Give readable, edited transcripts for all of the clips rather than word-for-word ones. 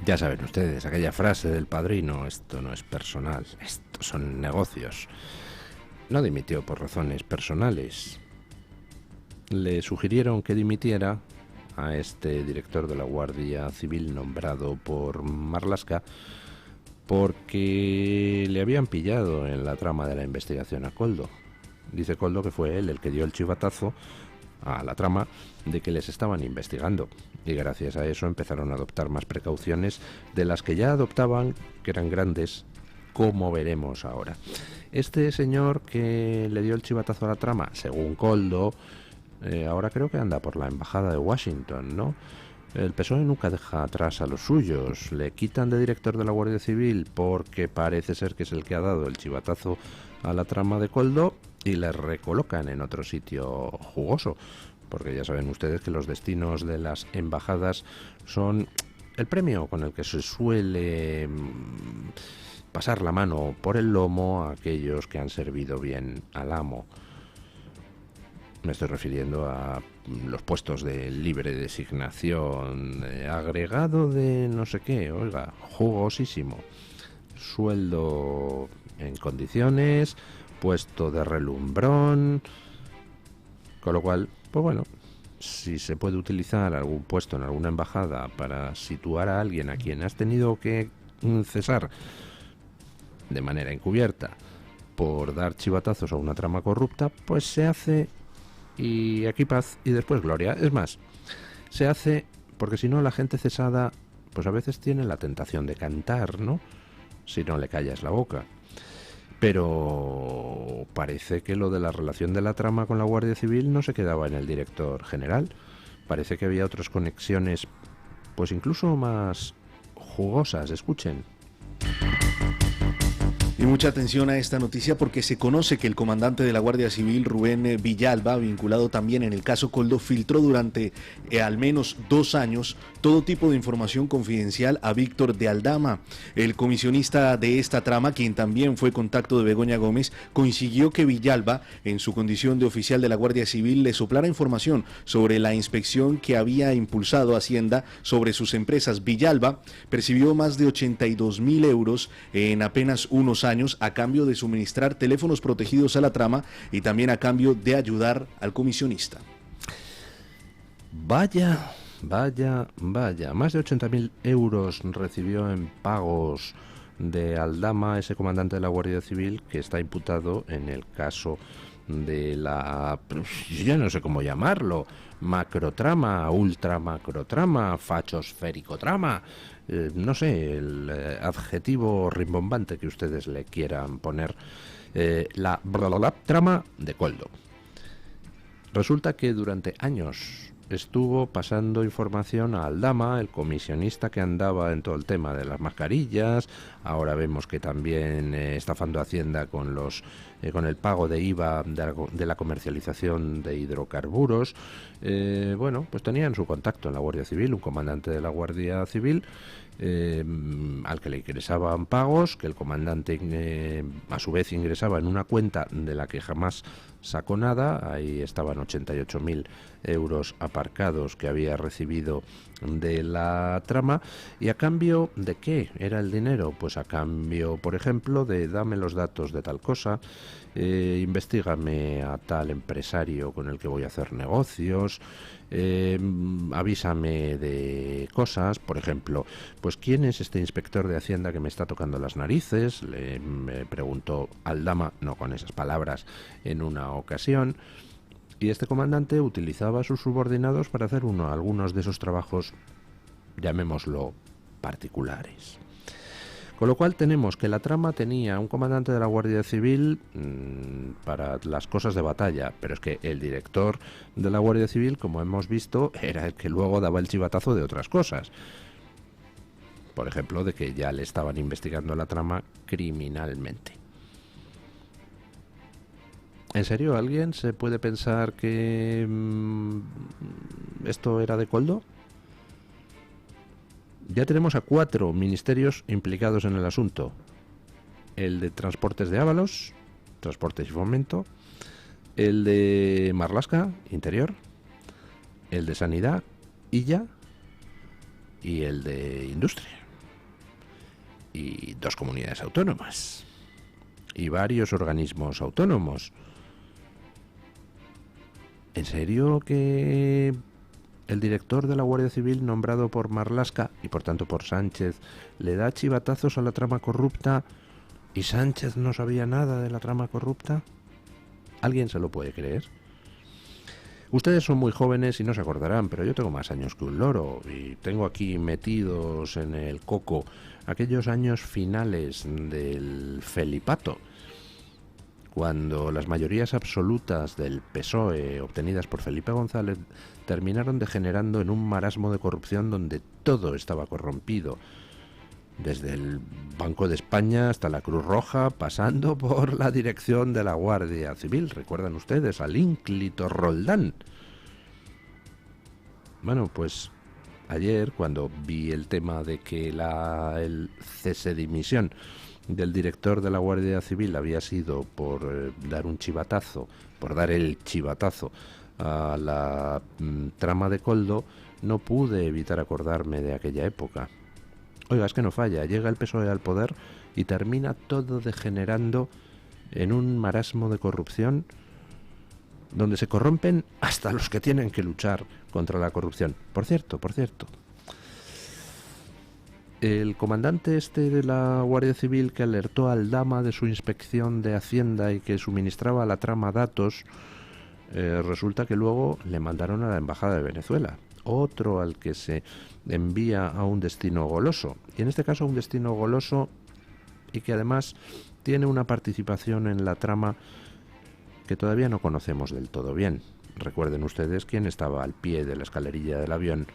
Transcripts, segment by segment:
Ya saben ustedes, aquella frase del Padrino: esto no es personal, estos son negocios. No dimitió por razones personales. Le sugirieron que dimitiera a este director de la Guardia Civil nombrado por Marlaska porque le habían pillado en la trama de la investigación a Koldo. Dice Koldo que fue él el que dio el chivatazo a la trama de que les estaban investigando, y gracias a eso empezaron a adoptar más precauciones de las que ya adoptaban, que eran grandes, como veremos ahora. Este señor que le dio el chivatazo a la trama, según Koldo, ahora creo que anda por la embajada de Washington, ¿no? El PSOE nunca deja atrás a los suyos. Le quitan de director de la Guardia Civil porque parece ser que es el que ha dado el chivatazo a la trama de Koldo, y le recolocan en otro sitio jugoso, porque ya saben ustedes que los destinos de las embajadas son el premio con el que se suele pasar la mano por el lomo a aquellos que han servido bien al amo. Me estoy refiriendo a los puestos de libre designación, agregado de no sé qué, oiga, jugosísimo. Sueldo en condiciones, puesto de relumbrón, con lo cual, pues bueno, si se puede utilizar algún puesto en alguna embajada para situar a alguien a quien has tenido que cesar de manera encubierta por dar chivatazos a una trama corrupta, pues se hace, y aquí paz y después gloria. Es más, se hace porque si no la gente cesada pues a veces tiene la tentación de cantar, ¿no? Si no le callas la boca. Pero parece que lo de la relación de la trama con la Guardia Civil no se quedaba en el director general. Parece que había otras conexiones, pues incluso más jugosas. Escuchen. Y mucha atención a esta noticia porque se conoce que el comandante de la Guardia Civil, Rubén Villalba, vinculado también en el caso Koldo, filtró durante al menos 2 años todo tipo de información confidencial a Víctor de Aldama. El comisionista de esta trama, quien también fue contacto de Begoña Gómez, consiguió que Villalba, en su condición de oficial de la Guardia Civil, le soplara información sobre la inspección que había impulsado Hacienda sobre sus empresas. Villalba percibió más de 82.000 euros en apenas unos años a cambio de suministrar teléfonos protegidos a la trama y también a cambio de ayudar al comisionista. Vaya, más de 80.000 euros recibió en pagos de Aldama, ese comandante de la Guardia Civil que está imputado en el caso de la, ya no sé cómo llamarlo, macrotrama, ultramacrotrama, fachosféricotrama, no sé, el adjetivo rimbombante que ustedes le quieran poner, la trama de Koldo. Resulta que durante años estuvo pasando información a Aldama, el comisionista que andaba en todo el tema de las mascarillas. Ahora vemos que también estafando Hacienda con con el pago de IVA de la comercialización de hidrocarburos. Bueno, pues tenían su contacto en la Guardia Civil, un comandante de la Guardia Civil, al que le ingresaban pagos, que el comandante a su vez ingresaba en una cuenta de la que jamás sacó nada. Ahí estaban 88.000 euros aparcados que había recibido de la trama. ¿Y a cambio de qué era el dinero? Pues a cambio, por ejemplo, de dame los datos de tal cosa, investígame a tal empresario con el que voy a hacer negocios, avísame de cosas, por ejemplo, pues ¿quién es este inspector de Hacienda que me está tocando las narices? Me preguntó Aldama, no con esas palabras, en una ocasión. Y este comandante utilizaba a sus subordinados para hacer algunos de esos trabajos, llamémoslo, particulares. Con lo cual tenemos que la trama tenía un comandante de la Guardia Civil para las cosas de batalla, pero es que el director de la Guardia Civil, como hemos visto, era el que luego daba el chivatazo de otras cosas. Por ejemplo, de que ya le estaban investigando la trama criminalmente. ¿En serio alguien se puede pensar que esto era de Koldo? Ya tenemos a 4 ministerios implicados en el asunto. El de Transportes de Ábalos, Transportes y Fomento, el de Marlaska, Interior, el de Sanidad, Illa, y el de Industria. 2 comunidades autónomas y varios organismos autónomos. ¿En serio que el director de la Guardia Civil, nombrado por Marlaska y por tanto por Sánchez, le da chivatazos a la trama corrupta y Sánchez no sabía nada de la trama corrupta? ¿Alguien se lo puede creer? Ustedes son muy jóvenes y no se acordarán, pero yo tengo más años que un loro y tengo aquí metidos en el coco aquellos años finales del Felipato, cuando las mayorías absolutas del PSOE obtenidas por Felipe González terminaron degenerando en un marasmo de corrupción donde todo estaba corrompido, desde el Banco de España hasta la Cruz Roja, pasando por la dirección de la Guardia Civil. ¿Recuerdan ustedes al ínclito Roldán? Bueno, pues ayer, cuando vi el tema de que el cese de dimisión del director de la Guardia Civil había sido por dar un chivatazo, por dar el chivatazo a la trama de Koldo, no pude evitar acordarme de aquella época. Oiga, es que no falla, llega el PSOE al poder y termina todo degenerando en un marasmo de corrupción donde se corrompen hasta los que tienen que luchar contra la corrupción. Por cierto, el comandante de la Guardia Civil que alertó al Dama de su inspección de Hacienda y que suministraba a la trama datos, resulta que luego le mandaron a la Embajada de Venezuela. Otro al que se envía a un destino goloso, y en este caso un destino goloso y que además tiene una participación en la trama que todavía no conocemos del todo bien. Recuerden ustedes quién estaba al pie de la escalerilla del avión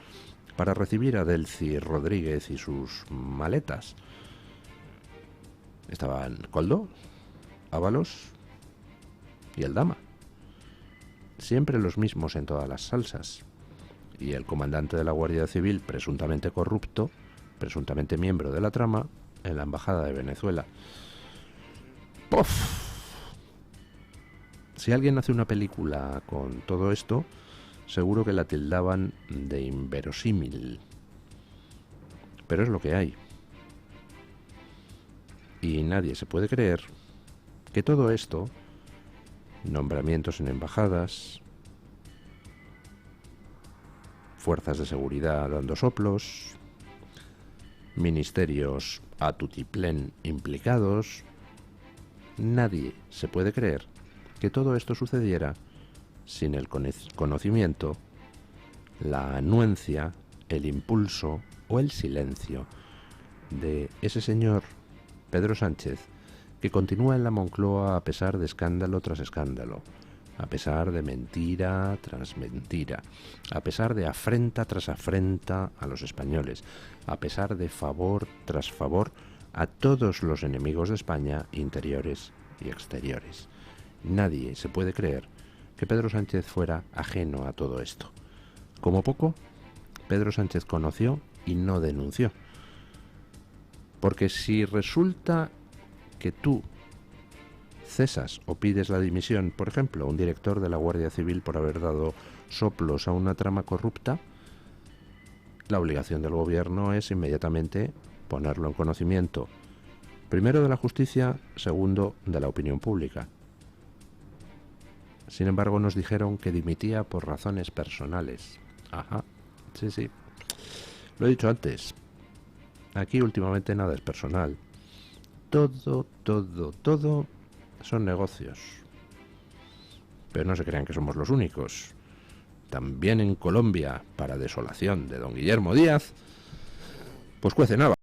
para recibir a Delcy Rodríguez y sus maletas. Estaban Koldo, Ábalos y el Dama. Siempre los mismos en todas las salsas. Y el comandante de la Guardia Civil, presuntamente corrupto, presuntamente miembro de la trama, en la Embajada de Venezuela. ¡Puf! Si alguien hace una película con todo esto, seguro que la tildaban de inverosímil. Pero es lo que hay. Y nadie se puede creer que todo esto, nombramientos en embajadas, fuerzas de seguridad dando soplos, ministerios a tutiplén implicados, nadie se puede creer que todo esto sucediera sin el conocimiento, la anuencia, el impulso o el silencio de ese señor Pedro Sánchez, que continúa en la Moncloa a pesar de escándalo tras escándalo, a pesar de mentira tras mentira, a pesar de afrenta tras afrenta a los españoles, a pesar de favor tras favor a todos los enemigos de España, interiores y exteriores. Nadie se puede creer que Pedro Sánchez fuera ajeno a todo esto. Como poco, Pedro Sánchez conoció y no denunció. Porque si resulta que tú cesas o pides la dimisión, por ejemplo, un director de la Guardia Civil por haber dado soplos a una trama corrupta, la obligación del gobierno es inmediatamente ponerlo en conocimiento, primero de la justicia, segundo de la opinión pública. Sin embargo, nos dijeron que dimitía por razones personales. Ajá, sí. Lo he dicho antes. Aquí últimamente nada es personal. Todo son negocios. Pero no se crean que somos los únicos. También en Colombia, para desolación de don Guillermo Díaz, pues cuecen habas.